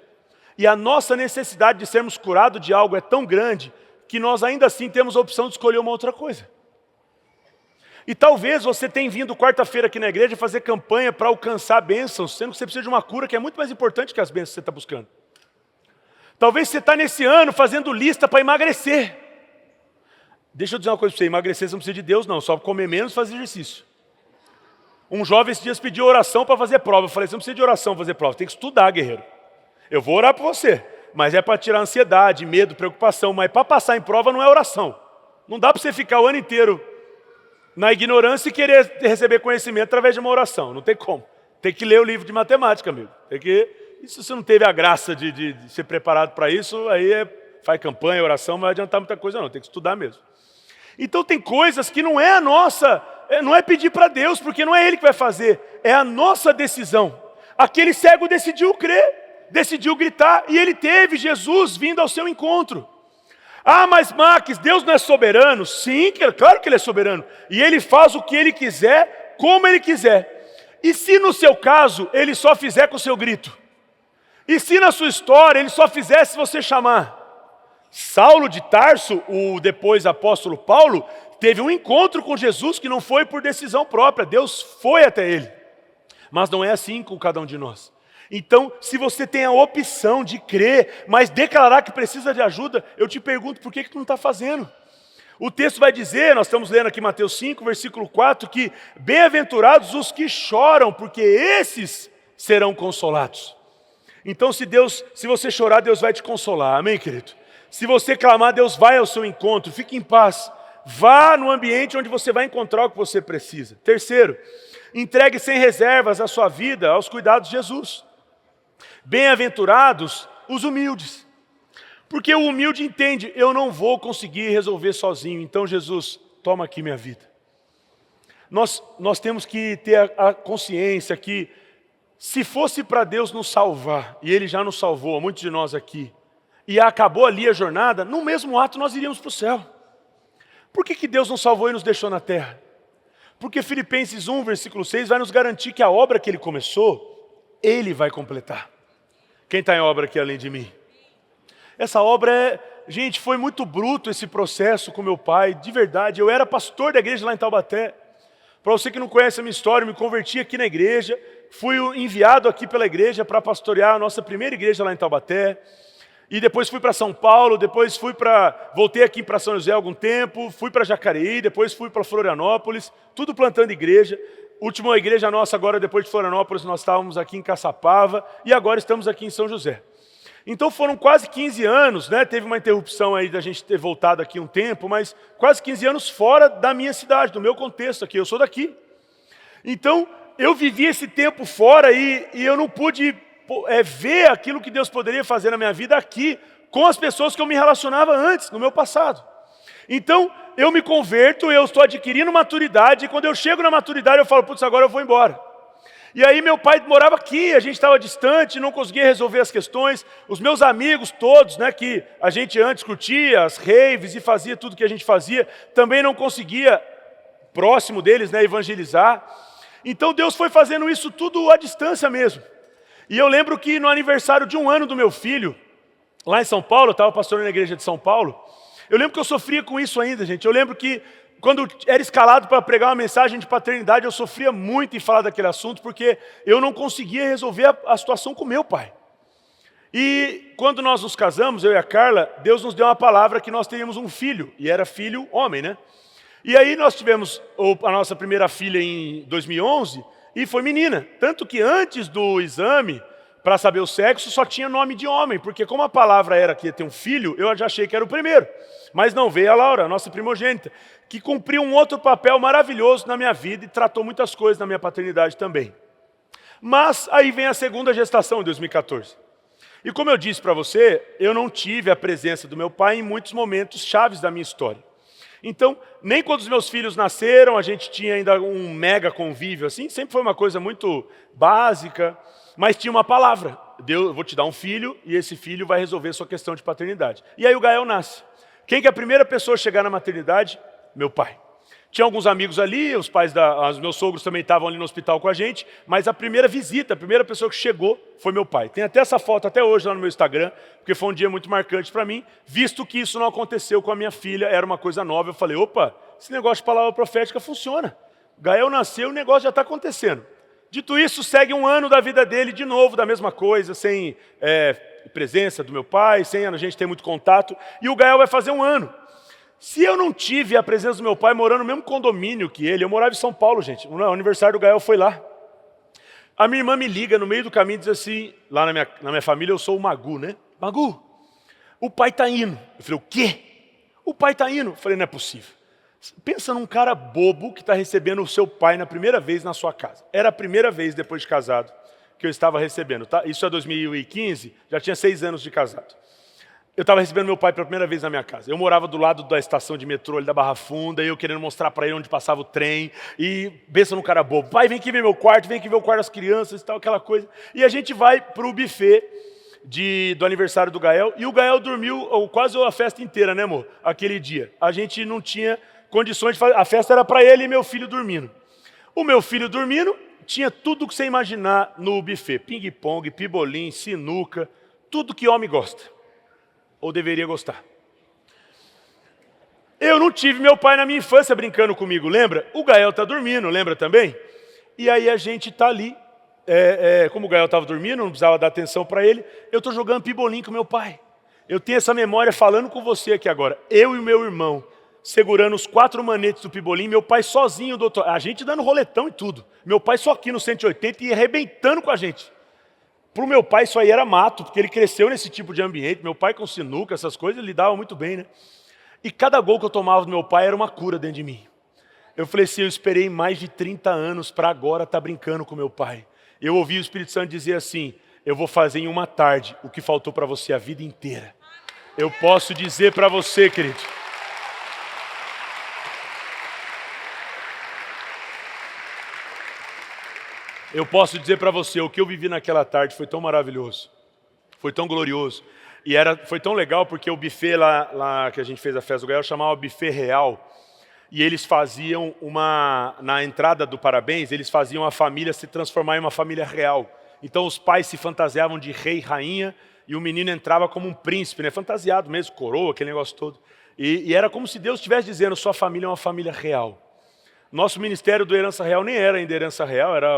e a nossa necessidade de sermos curados de algo é tão grande, que nós ainda assim temos a opção de escolher uma outra coisa. E talvez você tenha vindo quarta-feira aqui na igreja fazer campanha para alcançar bênçãos, sendo que você precisa de uma cura que é muito mais importante que as bênçãos que você está buscando. Talvez você está nesse ano fazendo lista para emagrecer. Deixa eu dizer uma coisa para você: emagrecer você não precisa de Deus não, só comer menos e fazer exercício. Um jovem esses dias pediu oração para fazer prova. Eu falei: você não precisa de oração para fazer prova, tem que estudar, guerreiro. Eu vou orar por você, mas é para tirar ansiedade, medo, preocupação. Mas para passar em prova não é oração. Não dá para você ficar o ano inteiro na ignorância e querer receber conhecimento através de uma oração. Não tem como. Tem que ler o livro de matemática, amigo. E se você não teve a graça de ser preparado para isso, aí faz campanha, oração, não vai adiantar muita coisa não. Tem que estudar mesmo. Então tem coisas que não é a nossa, não é pedir para Deus, porque não é Ele que vai fazer. É a nossa decisão. Aquele cego decidiu crer, decidiu gritar, e ele teve Jesus vindo ao seu encontro. Ah, mas Max, Deus não é soberano? Sim, claro que Ele é soberano. E Ele faz o que Ele quiser, como Ele quiser. E se no seu caso, Ele só fizer com o seu grito? E se na sua história, Ele só fizer se você chamar? Saulo de Tarso, o depois apóstolo Paulo, teve um encontro com Jesus que não foi por decisão própria. Deus foi até ele. Mas não é assim com cada um de nós. Então, se você tem a opção de crer, mas declarar que precisa de ajuda, eu te pergunto, por que tu não está fazendo? O texto vai dizer, nós estamos lendo aqui Mateus 5, versículo 4, que bem-aventurados os que choram, porque esses serão consolados. Então, se você chorar, Deus vai te consolar. Amém, querido? Se você clamar, Deus vai ao seu encontro. Fique em paz. Vá no ambiente onde você vai encontrar o que você precisa. Terceiro, entregue sem reservas a sua vida aos cuidados de Jesus. Bem-aventurados os humildes. Porque o humilde entende: eu não vou conseguir resolver sozinho, então Jesus, toma aqui minha vida. Nós temos que ter a consciência que, se fosse para Deus nos salvar, e Ele já nos salvou, muitos de nós aqui, e acabou ali a jornada, no mesmo ato nós iríamos para o céu. Por que Deus nos salvou e nos deixou na terra? Porque Filipenses 1, versículo 6, vai nos garantir que a obra que Ele começou, Ele vai completar. Quem está em obra aqui além de mim? Essa obra gente, foi muito bruto esse processo com meu pai, de verdade. Eu era pastor da igreja lá em Taubaté. Para você que não conhece a minha história, eu me converti aqui na igreja, fui enviado aqui pela igreja para pastorear a nossa primeira igreja lá em Taubaté. E depois fui para São Paulo, voltei aqui para São José há algum tempo, fui para Jacareí, depois fui para Florianópolis, tudo plantando igreja. Última igreja nossa agora, depois de Florianópolis, nós estávamos aqui em Caçapava e agora estamos aqui em São José. Então foram quase 15 anos, né? Teve uma interrupção aí da gente ter voltado aqui um tempo, mas quase 15 anos fora da minha cidade, do meu contexto aqui, eu sou daqui. Então eu vivi esse tempo fora e eu não pude ver aquilo que Deus poderia fazer na minha vida aqui, com as pessoas que eu me relacionava antes, no meu passado. Então, eu me converto, eu estou adquirindo maturidade, e quando eu chego na maturidade, eu falo: putz, agora eu vou embora. E aí meu pai morava aqui, a gente estava distante, não conseguia resolver as questões. Os meus amigos todos, né, que a gente antes curtia, as raves e fazia tudo que a gente fazia, também não conseguia, próximo deles, né, evangelizar. Então Deus foi fazendo isso tudo à distância mesmo. E eu lembro que no aniversário de 1 ano do meu filho, lá em São Paulo, eu estava pastoreando na igreja de São Paulo, eu lembro que eu sofria com isso ainda, gente. Eu lembro que quando era escalado para pregar uma mensagem de paternidade, eu sofria muito em falar daquele assunto, porque eu não conseguia resolver a situação com meu pai. E quando nós nos casamos, eu e a Carla, Deus nos deu uma palavra que nós teríamos um filho, e era filho homem, né? E aí nós tivemos a nossa primeira filha em 2011, e foi menina. Tanto que antes do exame, para saber o sexo, só tinha nome de homem, porque como a palavra era que ia ter um filho, eu já achei que era o primeiro. Mas não, veio a Laura, a nossa primogênita, que cumpriu um outro papel maravilhoso na minha vida e tratou muitas coisas na minha paternidade também. Mas aí vem a segunda gestação, em 2014. E como eu disse para você, eu não tive a presença do meu pai em muitos momentos chaves da minha história. Então, nem quando os meus filhos nasceram, a gente tinha ainda um mega convívio assim, sempre foi uma coisa muito básica, mas tinha uma palavra. eu vou te dar um filho e esse filho vai resolver a sua questão de paternidade. E aí o Gael nasce. Quem que é a primeira pessoa a chegar na maternidade? Meu pai. Tinha alguns amigos ali, os meus sogros também estavam ali no hospital com a gente, mas a primeira visita, a primeira pessoa que chegou foi meu pai. Tem até essa foto até hoje lá no meu Instagram, porque foi um dia muito marcante para mim, visto que isso não aconteceu com a minha filha, era uma coisa nova. Eu falei, opa, esse negócio de palavra profética funciona. Gael nasceu, o negócio já está acontecendo. Dito isso, segue um ano da vida dele de novo, da mesma coisa, sem presença do meu pai, sem a gente ter muito contato, e o Gael vai fazer um ano. Se eu não tive a presença do meu pai morando no mesmo condomínio que ele, eu morava em São Paulo, gente, o aniversário do Gael foi lá. A minha irmã me liga no meio do caminho e diz assim, lá na minha família eu sou o Magu, né? Magu, o pai está indo. Eu falei, o quê? O pai está indo. Eu falei, não é possível. Pensa num cara bobo que está recebendo o seu pai na primeira vez na sua casa. Era a primeira vez depois de casado que eu estava recebendo. Tá? Isso é 2015, já tinha 6 anos de casado. Eu estava recebendo meu pai pela primeira vez na minha casa. Eu morava do lado da estação de metrô ali da Barra Funda, e eu querendo mostrar para ele onde passava o trem. E pensa num cara bobo. Pai, vem aqui ver meu quarto, vem aqui ver o quarto das crianças e tal, aquela coisa. E a gente vai para o buffet do aniversário do Gael. E o Gael dormiu quase a festa inteira, né, amor? Aquele dia. A gente não tinha condições de fazer. A festa era para ele e meu filho dormindo. O meu filho dormindo tinha tudo que você imaginar no buffet. Ping-pong, pibolim, sinuca, tudo que homem gosta. Ou deveria gostar. Eu não tive meu pai na minha infância brincando comigo, lembra? O Gael está dormindo, lembra também? E aí a gente está ali, como o Gael estava dormindo, não precisava dar atenção para ele, eu estou jogando pibolim com meu pai. Eu tenho essa memória falando com você aqui agora. Eu e o meu irmão, segurando os 4 manetes do pibolim, meu pai sozinho, doutor, a gente dando roletão e tudo. Meu pai só aqui no 180 e arrebentando com a gente. Para o meu pai isso aí era mato, porque ele cresceu nesse tipo de ambiente. Meu pai com sinuca, essas coisas, ele lidava muito bem, né? E cada gol que eu tomava do meu pai era uma cura dentro de mim. Eu falei assim, eu esperei mais de 30 anos para agora estar brincando com meu pai. Eu ouvi o Espírito Santo dizer assim, eu vou fazer em uma tarde o que faltou para você a vida inteira. Eu posso dizer para você, querido. Eu posso dizer para você, o que eu vivi naquela tarde foi tão maravilhoso, foi tão glorioso. E foi tão legal porque o buffet lá que a gente fez a festa do Gael chamava Buffet Real. E eles faziam na entrada do parabéns, eles faziam a família se transformar em uma família real. Então os pais se fantasiavam de rei e rainha e o menino entrava como um príncipe, né? Fantasiado mesmo, coroa, aquele negócio todo. E era como se Deus estivesse dizendo, sua família é uma família real. Nosso ministério do Herança Real nem era ainda Herança Real, era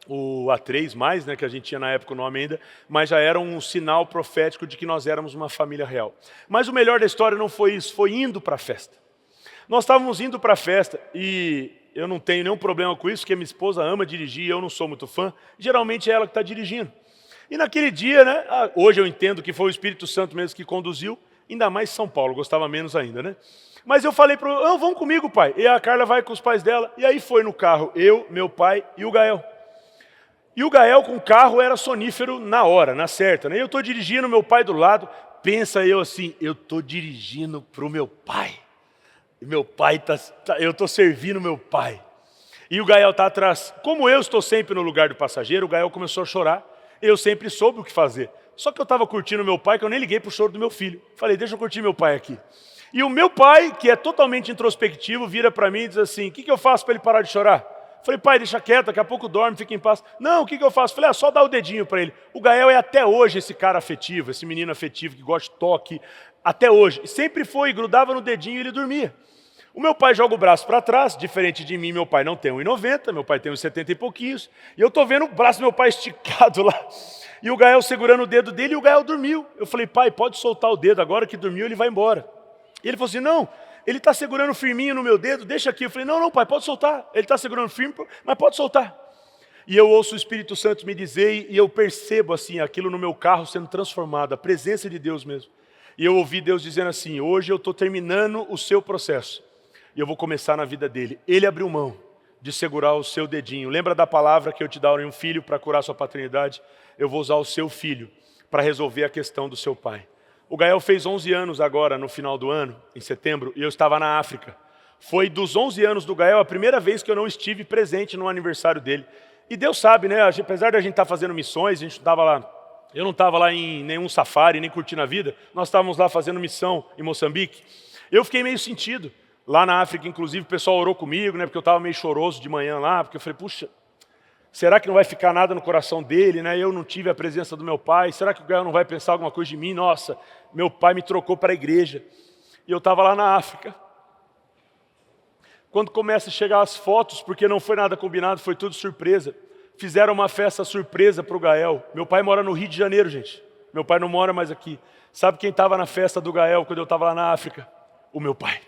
o A3+, né, que a gente tinha na época o nome ainda, mas já era um sinal profético de que nós éramos uma família real. Mas o melhor da história não foi isso, foi indo para a festa. Nós estávamos indo para a festa e eu não tenho nenhum problema com isso, porque minha esposa ama dirigir, eu não sou muito fã, geralmente é ela que está dirigindo. E naquele dia, né, hoje eu entendo que foi o Espírito Santo mesmo que conduziu, ainda mais São Paulo, gostava menos ainda, né? Mas eu falei para ele, vamos comigo, pai. E a Carla vai com os pais dela, e aí foi no carro, eu, meu pai e o Gael. E o Gael com o carro era sonífero na hora, na certa, né? Eu estou dirigindo, meu pai do lado, pensa eu assim, eu estou dirigindo para o meu pai. E meu pai eu estou servindo meu pai. E o Gael está atrás. Como eu estou sempre no lugar do passageiro, o Gael começou a chorar. Eu sempre soube o que fazer. Só que eu estava curtindo meu pai, que eu nem liguei para o choro do meu filho. Falei, deixa eu curtir meu pai aqui. E o meu pai, que é totalmente introspectivo, vira para mim e diz assim, o que eu faço para ele parar de chorar? Falei, pai, deixa quieto, daqui a pouco dorme, fica em paz. Não, o que eu faço? Falei, só dá o dedinho para ele. O Gael é até hoje esse cara afetivo, esse menino afetivo que gosta de toque. Até hoje. Sempre foi, grudava no dedinho e ele dormia. O meu pai joga o braço para trás, diferente de mim, meu pai não tem 1,90, meu pai tem uns 70 e pouquinhos. E eu estou vendo o braço do meu pai esticado lá. E o Gael segurando o dedo dele e o Gael dormiu. Eu falei, pai, pode soltar o dedo, agora que dormiu ele vai embora. E ele falou assim, não, ele está segurando firminho no meu dedo, deixa aqui. Eu falei, não, pai, pode soltar. Ele está segurando firme, mas pode soltar. E eu ouço o Espírito Santo me dizer, e eu percebo assim, aquilo no meu carro sendo transformado, a presença de Deus mesmo. E eu ouvi Deus dizendo assim, hoje eu estou terminando o seu processo. E eu vou começar na vida dele. Ele abriu mão de segurar o seu dedinho. Lembra da palavra que eu te darei um filho para curar sua paternidade? Eu vou usar o seu filho para resolver a questão do seu pai. O Gael fez 11 anos agora, no final do ano, em setembro, e eu estava na África. Foi dos 11 anos do Gael a primeira vez que eu não estive presente no aniversário dele. E Deus sabe, né? Apesar de a gente estar fazendo missões, a gente estava lá Eu não estava lá em nenhum safari, nem curtindo a vida. Nós estávamos lá fazendo missão em Moçambique. Eu fiquei meio sentido. Lá na África, inclusive, o pessoal orou comigo, né? Porque eu estava meio choroso de manhã lá, porque eu falei, puxa, será que não vai ficar nada no coração dele, né? Eu não tive a presença do meu pai. Será que o Gael não vai pensar alguma coisa de mim? Nossa, meu pai me trocou para a igreja. E eu estava lá na África. Quando começa a chegar as fotos, porque não foi nada combinado, foi tudo surpresa. Fizeram uma festa surpresa para o Gael. Meu pai mora no Rio de Janeiro, gente. Meu pai não mora mais aqui. Sabe quem estava na festa do Gael quando eu estava lá na África? O meu pai.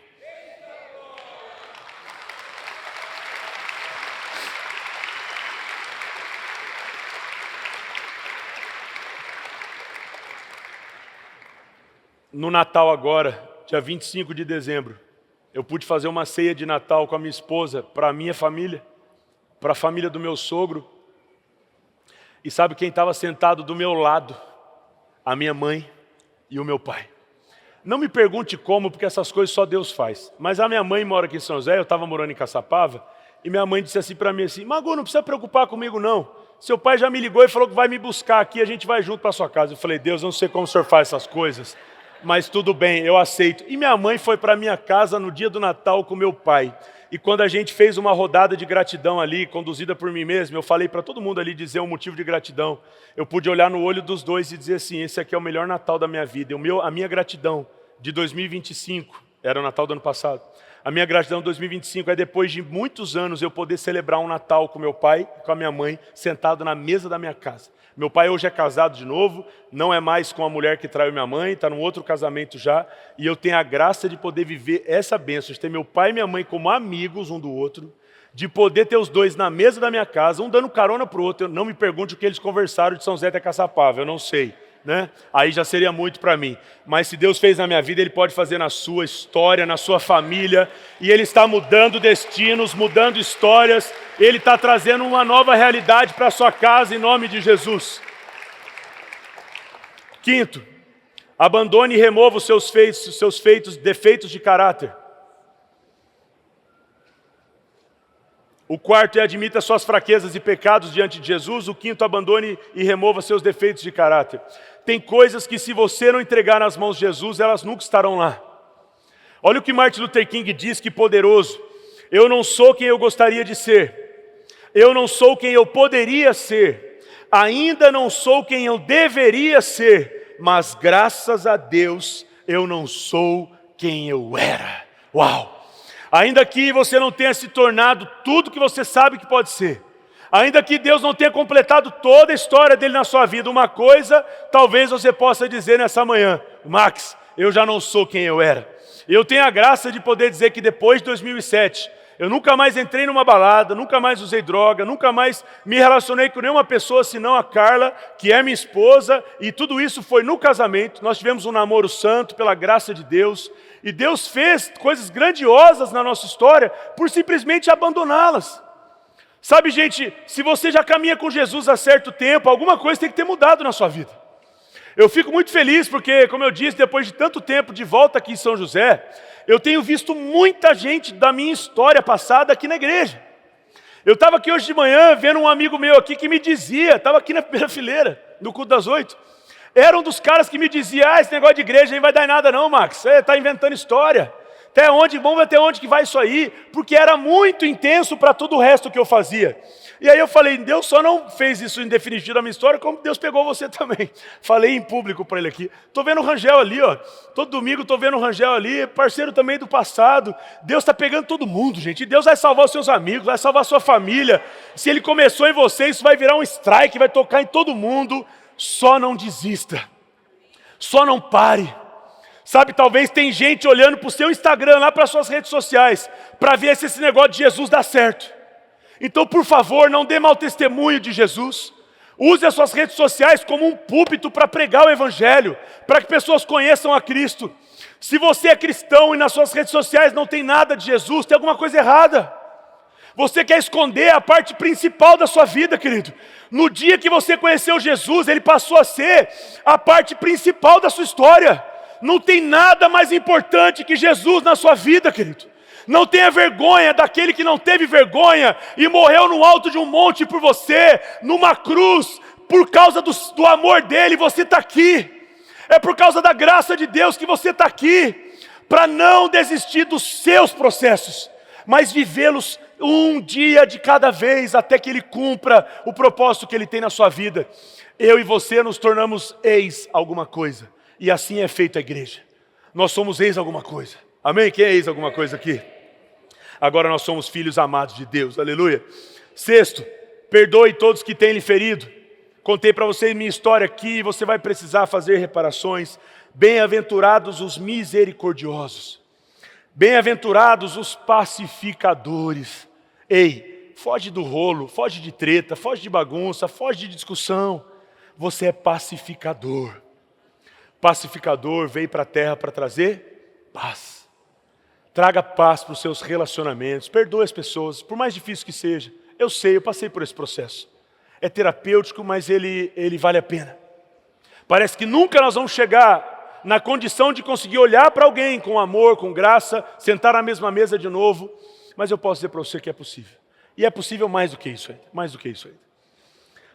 No Natal agora, dia 25 de dezembro, eu pude fazer uma ceia de Natal com a minha esposa, para a minha família, para a família do meu sogro. E sabe quem estava sentado do meu lado? A minha mãe e o meu pai. Não me pergunte como, porque essas coisas só Deus faz. Mas a minha mãe mora aqui em São José, eu estava morando em Caçapava, e minha mãe disse assim para mim assim, Magu, não precisa preocupar comigo não. Seu pai já me ligou e falou que vai me buscar aqui, a gente vai junto para sua casa. Eu falei, Deus, eu não sei como o senhor faz essas coisas, mas tudo bem, eu aceito. E minha mãe foi para minha casa no dia do Natal com meu pai. E quando a gente fez uma rodada de gratidão ali, conduzida por mim mesmo, eu falei para todo mundo ali dizer um motivo de gratidão. Eu pude olhar no olho dos dois e dizer assim, esse aqui é o melhor Natal da minha vida. A minha gratidão de 2025, era o Natal do ano passado. A minha gratidão de 2025 é depois de muitos anos eu poder celebrar um Natal com meu pai e com a minha mãe, sentado na mesa da minha casa. Meu pai hoje é casado de novo, não é mais com a mulher que traiu minha mãe, está num outro casamento já, e eu tenho a graça de poder viver essa bênção, de ter meu pai e minha mãe como amigos um do outro, de poder ter os dois na mesa da minha casa, um dando carona para o outro. Não me pergunte o que eles conversaram de São José até Caçapava, eu não sei, né? Aí já seria muito para mim. Mas se Deus fez na minha vida, Ele pode fazer na sua história, na sua família, e Ele está mudando destinos, mudando histórias, Ele está trazendo uma nova realidade para a sua casa, em nome de Jesus. Quinto, abandone e remova os seus defeitos de caráter. O quarto é admita suas fraquezas e pecados diante de Jesus. O quinto, abandone e remova seus defeitos de caráter. Tem coisas que se você não entregar nas mãos de Jesus, elas nunca estarão lá. Olha o que Martin Luther King diz, que poderoso. Eu não sou quem eu gostaria de ser. Eu não sou quem eu poderia ser. Ainda não sou quem eu deveria ser. Mas graças a Deus, eu não sou quem eu era. Uau! Ainda que você não tenha se tornado tudo que você sabe que pode ser, ainda que Deus não tenha completado toda a história dele na sua vida, uma coisa talvez você possa dizer nessa manhã, Max, eu já não sou quem eu era. Eu tenho a graça de poder dizer que depois de 2007, eu nunca mais entrei numa balada, nunca mais usei droga, nunca mais me relacionei com nenhuma pessoa senão a Carla, que é minha esposa, e tudo isso foi no casamento. Nós tivemos um namoro santo pela graça de Deus, e Deus fez coisas grandiosas na nossa história por simplesmente abandoná-las. Sabe, gente, se você já caminha com Jesus há certo tempo, alguma coisa tem que ter mudado na sua vida. Eu fico muito feliz porque, como eu disse, depois de tanto tempo de volta aqui em São José, eu tenho visto muita gente da minha história passada aqui na igreja. Eu estava aqui hoje de manhã vendo um amigo meu aqui que me dizia, estava aqui na primeira fileira, no culto das 8, era um dos caras que me dizia, esse negócio de igreja aí não vai dar em nada não, Max, você está inventando história. Até onde, vamos ver até onde que vai isso aí, porque era muito intenso para todo o resto que eu fazia. E aí eu falei, Deus só não fez isso em definitivo da minha história, como Deus pegou você também. Falei em público para ele aqui. Estou vendo o Rangel ali, ó. Todo domingo estou vendo o Rangel ali, parceiro também do passado. Deus está pegando todo mundo, gente. E Deus vai salvar os seus amigos, vai salvar a sua família. Se Ele começou em você, isso vai virar um strike, vai tocar em todo mundo. Só não desista. Só não pare. Sabe, talvez tem gente olhando para o seu Instagram, lá para as suas redes sociais, para ver se esse negócio de Jesus dá certo. Então, por favor, não dê mau testemunho de Jesus. Use as suas redes sociais como um púlpito para pregar o Evangelho, para que pessoas conheçam a Cristo. Se você é cristão e nas suas redes sociais não tem nada de Jesus, tem alguma coisa errada. Você quer esconder a parte principal da sua vida, querido. No dia que você conheceu Jesus, Ele passou a ser a parte principal da sua história. Não tem nada mais importante que Jesus na sua vida, querido. Não tenha vergonha daquele que não teve vergonha e morreu no alto de um monte por você, numa cruz, por causa do amor dele, você está aqui. É por causa da graça de Deus que você está aqui. Para não desistir dos seus processos, mas vivê-los um dia de cada vez, até que Ele cumpra o propósito que Ele tem na sua vida. Eu e você nos tornamos ex alguma coisa, e assim é feita a igreja. Nós somos ex alguma coisa. Amém? Quem é ex alguma coisa aqui? Agora nós somos filhos amados de Deus, aleluia. Sexto, perdoe todos que têm lhe ferido. Contei para vocês minha história aqui, você vai precisar fazer reparações. Bem-aventurados os misericordiosos, bem-aventurados os pacificadores. Ei, foge do rolo, foge de treta, foge de bagunça, foge de discussão. Você é pacificador. Pacificador veio para a terra para trazer paz. Traga paz para os seus relacionamentos, perdoe as pessoas, por mais difícil que seja. Eu sei, eu passei por esse processo. É terapêutico, mas ele vale a pena. Parece que nunca nós vamos chegar na condição de conseguir olhar para alguém com amor, com graça, sentar na mesma mesa de novo, mas eu posso dizer para você que é possível. E é possível mais do que isso ainda, mais do que isso ainda.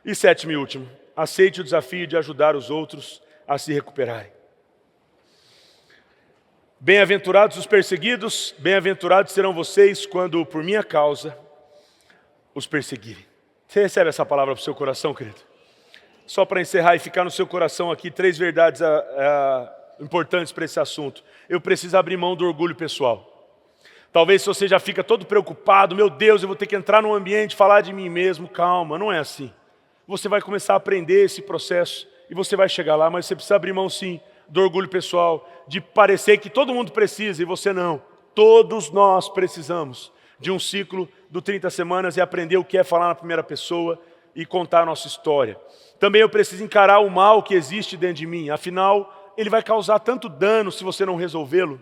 E sétimo e último, aceite o desafio de ajudar os outros a se recuperarem. Bem-aventurados os perseguidos, bem-aventurados serão vocês quando por minha causa os perseguirem. Você recebe essa palavra para o seu coração, querido? Só para encerrar e ficar no seu coração aqui, 3 verdades importantes para esse assunto. Eu preciso abrir mão do orgulho pessoal. Talvez se você já fica todo preocupado, meu Deus, eu vou ter que entrar num ambiente, falar de mim mesmo. Calma, não é assim. Você vai começar a aprender esse processo e você vai chegar lá, mas você precisa abrir mão sim do orgulho pessoal, de parecer que todo mundo precisa e você não. Todos nós precisamos de um ciclo do 30 semanas e aprender o que é falar na primeira pessoa e contar a nossa história. Também eu preciso encarar o mal que existe dentro de mim, afinal, ele vai causar tanto dano se você não resolvê-lo,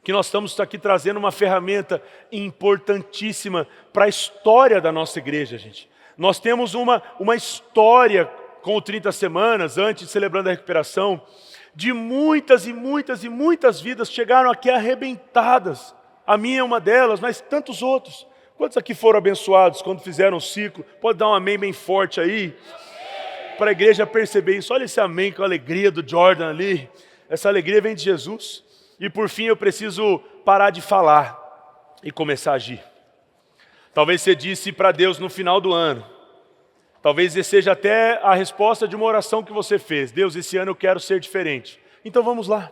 que nós estamos aqui trazendo uma ferramenta importantíssima para a história da nossa igreja, gente. Nós temos uma história com o 30 semanas, antes de Celebrando a Recuperação, de muitas e muitas e muitas vidas chegaram aqui arrebentadas. A minha é uma delas, mas tantos outros. Quantos aqui foram abençoados quando fizeram o ciclo? Pode dar um amém bem forte aí, para a igreja perceber isso. Olha esse amém com a alegria do Jordan ali. Essa alegria vem de Jesus. E por fim eu preciso parar de falar e começar a agir. Talvez você disse para Deus no final do ano. Talvez esse seja até a resposta de uma oração que você fez. Deus, esse ano eu quero ser diferente. Então vamos lá.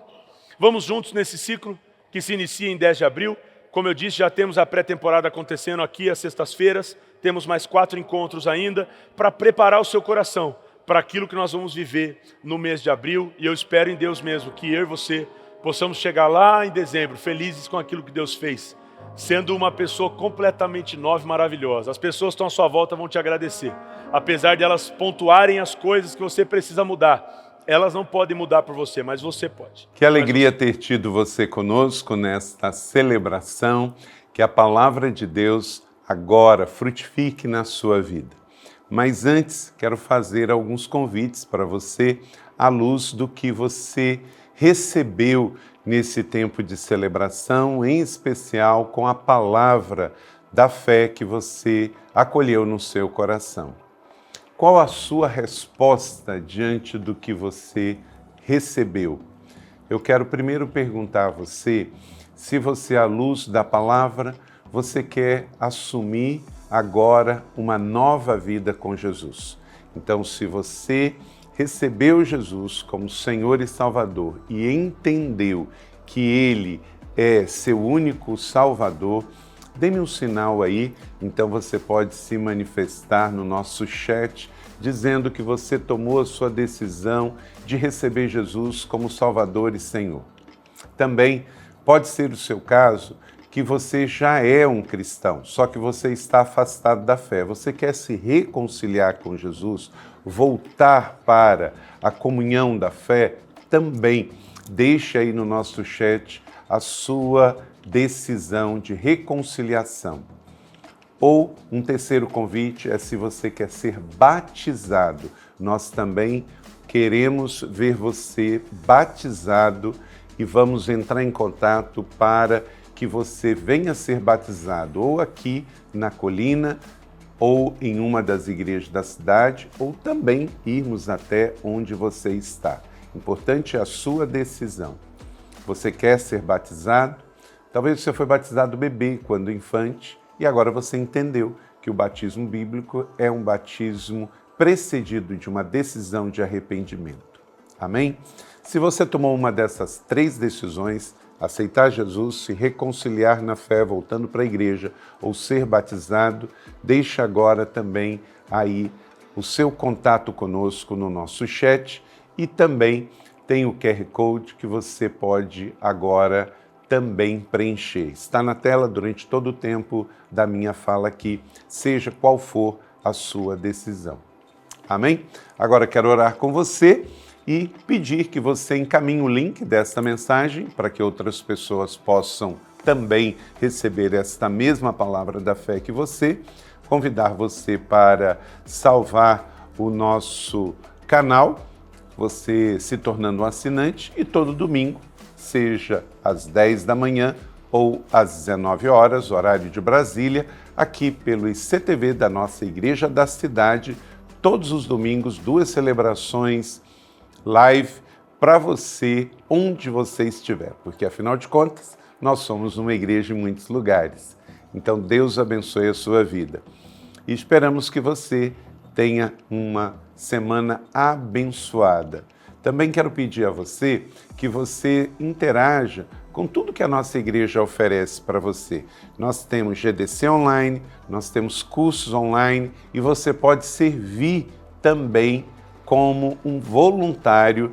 Vamos juntos nesse ciclo que se inicia em 10 de abril. Como eu disse, já temos a pré-temporada acontecendo aqui às sextas-feiras. Temos mais 4 encontros ainda para preparar o seu coração para aquilo que nós vamos viver no mês de abril. E eu espero em Deus mesmo que eu e você possamos chegar lá em dezembro felizes com aquilo que Deus fez, sendo uma pessoa completamente nova e maravilhosa. As pessoas que estão à sua volta vão te agradecer. Apesar de elas pontuarem as coisas que você precisa mudar, elas não podem mudar por você, mas você pode. Que alegria ter tido você conosco nesta celebração, que a palavra de Deus agora frutifique na sua vida. Mas antes, quero fazer alguns convites para você, à luz do que você recebeu nesse tempo de celebração, em especial com a palavra da fé que você acolheu no seu coração. Qual a sua resposta diante do que você recebeu? Eu quero primeiro perguntar a você se você, à luz da palavra, você quer assumir agora uma nova vida com Jesus. Então, se você recebeu Jesus como Senhor e Salvador e entendeu que Ele é seu único Salvador, dê-me um sinal aí, então você pode se manifestar no nosso chat, dizendo que você tomou a sua decisão de receber Jesus como Salvador e Senhor. Também pode ser o seu caso que você já é um cristão, só que você está afastado da fé. Você quer se reconciliar com Jesus, voltar para a comunhão da fé? Também deixe aí no nosso chat a sua decisão de reconciliação. Ou um terceiro convite é se você quer ser batizado. Nós também queremos ver você batizado e vamos entrar em contato para que você venha ser batizado ou aqui na colina ou em uma das igrejas da cidade, ou também irmos até onde você está. Importante é a sua decisão. Você quer ser batizado? Talvez você foi batizado bebê quando infante e agora você entendeu que o batismo bíblico é um batismo precedido de uma decisão de arrependimento. Amém? Se você tomou uma dessas 3 decisões, aceitar Jesus, se reconciliar na fé, voltando para a igreja, ou ser batizado, deixe agora também aí o seu contato conosco no nosso chat e também tem o QR Code que você pode agora também preencher. Está na tela durante todo o tempo da minha fala aqui, seja qual for a sua decisão. Amém? Agora quero orar com você e pedir que você encaminhe o link desta mensagem para que outras pessoas possam também receber esta mesma palavra da fé que você. Convidar você para salvar o nosso canal, você se tornando um assinante, e todo domingo, seja às 10 da manhã ou às 19 horas, horário de Brasília, aqui pelo ICTV da nossa Igreja da Cidade, todos os domingos, 2 celebrações live para você, onde você estiver, porque afinal de contas, nós somos uma igreja em muitos lugares. Então, Deus abençoe a sua vida. E esperamos que você tenha uma semana abençoada. Também quero pedir a você que você interaja com tudo que a nossa igreja oferece para você. Nós temos GDC online, nós temos cursos online e você pode servir também como um voluntário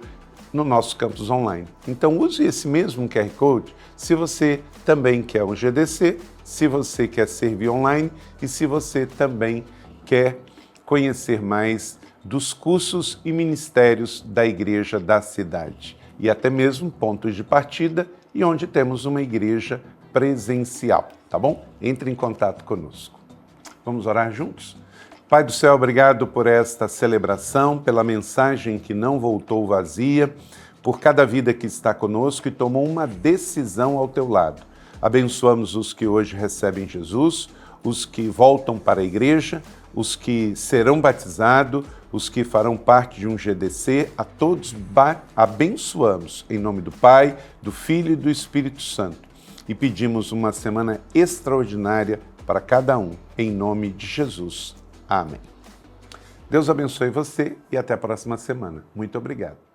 no nosso campus online. Então use esse mesmo QR Code se você também quer um GDC, se você quer servir online e se você também quer conhecer mais dos cursos e ministérios da igreja da cidade e até mesmo pontos de partida e onde temos uma igreja presencial, tá bom? Entre em contato conosco. Vamos orar juntos? Pai do céu, obrigado por esta celebração, pela mensagem que não voltou vazia, por cada vida que está conosco e tomou uma decisão ao teu lado. Abençoamos os que hoje recebem Jesus, os que voltam para a igreja, os que serão batizados, os que farão parte de um GDC, a todos abençoamos em nome do Pai, do Filho e do Espírito Santo. E pedimos uma semana extraordinária para cada um, em nome de Jesus. Amém. Deus abençoe você e até a próxima semana. Muito obrigado.